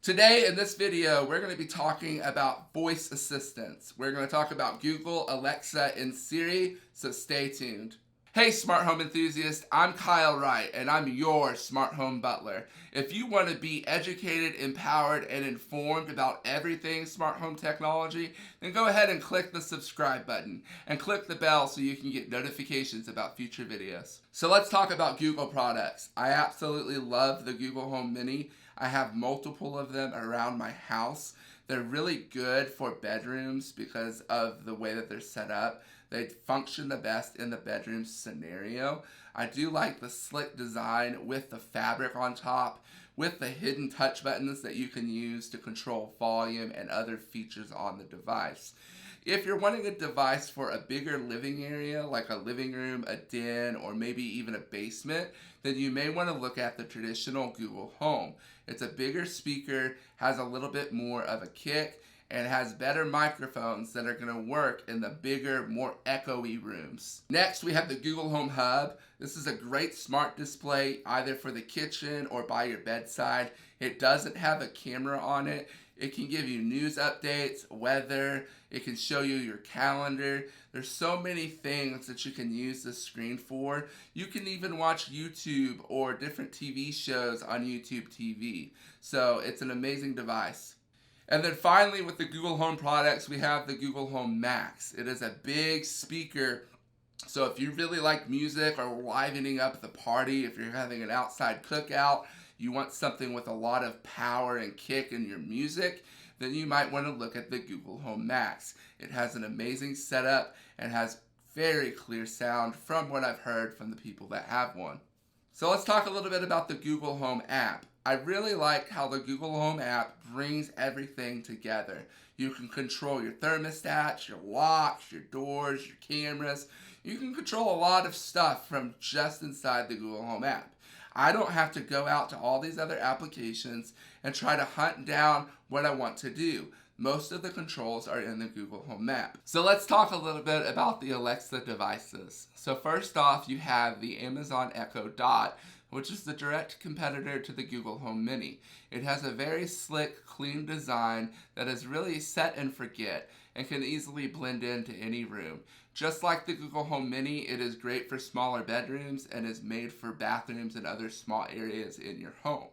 Today in this video, we're going to be talking about voice assistants. We're going to talk about Google, Alexa, and Siri, so stay tuned. Hey smart home enthusiast, I'm Kyle Wright and I'm your smart home butler. If you want to be educated, empowered, and informed about everything smart home technology, then go ahead and click the subscribe button and click the bell so you can get notifications about future videos. So let's talk about Google products. I absolutely love the Google Home Mini. I have multiple of them around my house. They're really good for bedrooms because of the way that they're set up. They function the best in the bedroom scenario. I do like the slick design with the fabric on top, with the hidden touch buttons that you can use to control volume and other features on the device. If you're wanting a device for a bigger living area, like a living room, a den, or maybe even a basement, then you may want to look at the traditional Google Home. It's a bigger speaker, has a little bit more of a kick, and has better microphones that are going to work in the bigger, more echoey rooms. Next, we have the Google Home Hub. This is a great smart display either for the kitchen or by your bedside. It doesn't have a camera on it. It can give you news updates, weather, it can show you your calendar. There's so many things that you can use this screen for. You can even watch YouTube or different TV shows on YouTube TV. So it's an amazing device. And then finally, with the Google Home products, we have the Google Home Max. It is a big speaker. So if you really like music or livening up the party, if you're having an outside cookout, you want something with a lot of power and kick in your music, then you might want to look at the Google Home Max. It has an amazing setup and has very clear sound from what I've heard from the people that have one. So let's talk a little bit about the Google Home app. I really like how the Google Home app brings everything together. You can control your thermostats, your locks, your doors, your cameras. You can control a lot of stuff from just inside the Google Home app. I don't have to go out to all these other applications and try to hunt down what I want to do. Most of the controls are in the Google Home app. So let's talk a little bit about the Alexa devices. So first off, you have the Amazon Echo Dot, which is the direct competitor to the Google Home Mini. It has a very slick, clean design that is really set and forget and can easily blend into any room. Just like the Google Home Mini, it is great for smaller bedrooms and is made for bathrooms and other small areas in your home.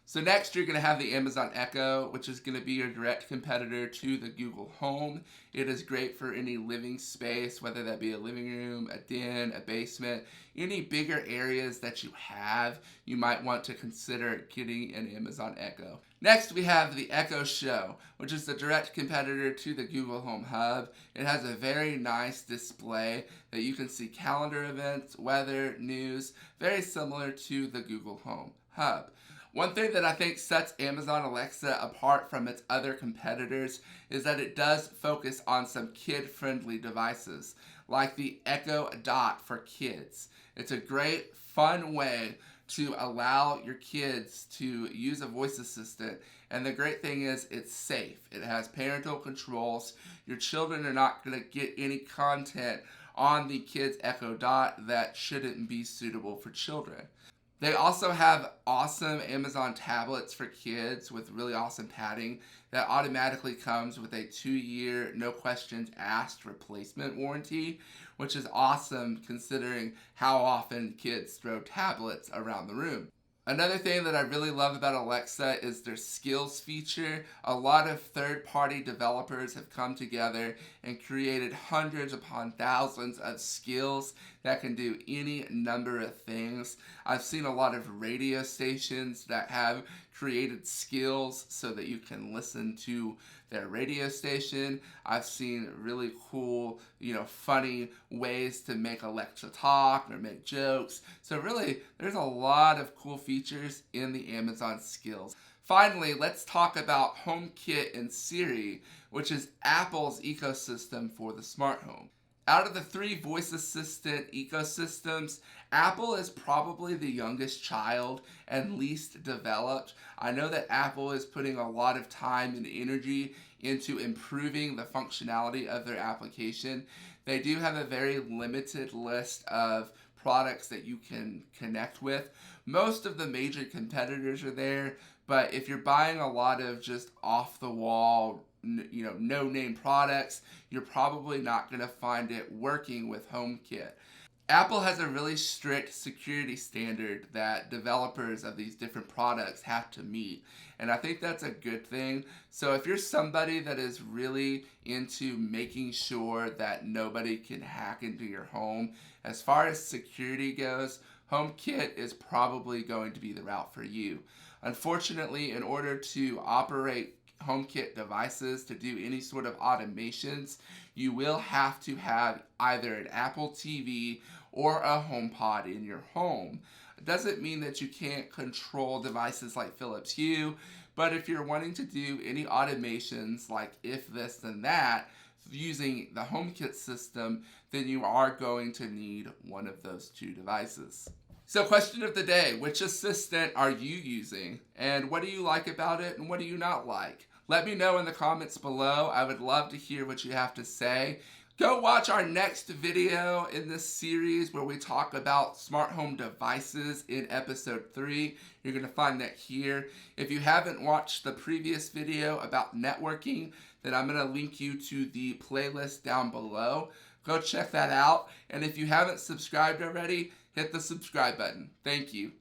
So next you're going to have the Amazon Echo, which is going to be your direct competitor to the Google Home. It is great for any living space, whether that be a living room, a den, a basement, any bigger areas that you have, you might want to consider getting an Amazon Echo. Next we have the Echo Show, which is the direct competitor to the Google Home Hub. It has a very nice display that you can see calendar events, weather, news, very similar to the Google Home Hub. One thing that I think sets Amazon Alexa apart from its other competitors is that it does focus on some kid-friendly devices, like the Echo Dot for kids. It's a great, fun way to allow your kids to use a voice assistant, and the great thing is it's safe. It has parental controls. Your children are not going to get any content on the kids' Echo Dot that shouldn't be suitable for children. They also have awesome Amazon tablets for kids with really awesome padding that automatically comes with a 2-year, no questions asked replacement warranty, which is awesome considering how often kids throw tablets around the room. Another thing that I really love about Alexa is their skills feature. A lot of third-party developers have come together and created hundreds upon thousands of skills that can do any number of things. I've seen a lot of radio stations that have created skills so that you can listen to their radio station. I've seen really cool, funny ways to make Alexa talk or make jokes. So really, there's a lot of cool features in the Amazon skills. Finally, let's talk about HomeKit and Siri, which is Apple's ecosystem for the smart home. Out of the 3 voice assistant ecosystems, Apple is probably the youngest child and least developed. I know that Apple is putting a lot of time and energy into improving the functionality of their application. They do have a very limited list of products that you can connect with. Most of the major competitors are there, But if you're buying a lot of just off the wall, no name products, you're probably not going to find it working with HomeKit. Apple has a really strict security standard that developers of these different products have to meet. And I think that's a good thing. So if you're somebody that is really into making sure that nobody can hack into your home, as far as security goes, HomeKit is probably going to be the route for you. Unfortunately, in order to operate HomeKit devices to do any sort of automations, you will have to have either an Apple TV or a HomePod in your home. It doesn't mean that you can't control devices like Philips Hue, but if you're wanting to do any automations like if this then that using the HomeKit system, then you are going to need one of those two devices. So question of the day, which assistant are you using? And what do you like about it and what do you not like? Let me know in the comments below. I would love to hear what you have to say. Go watch our next video in this series where we talk about smart home devices in episode 3. You're going to find that here. If you haven't watched the previous video about networking, then I'm going to link you to the playlist down below. Go check that out. And if you haven't subscribed already, hit the subscribe button. Thank you.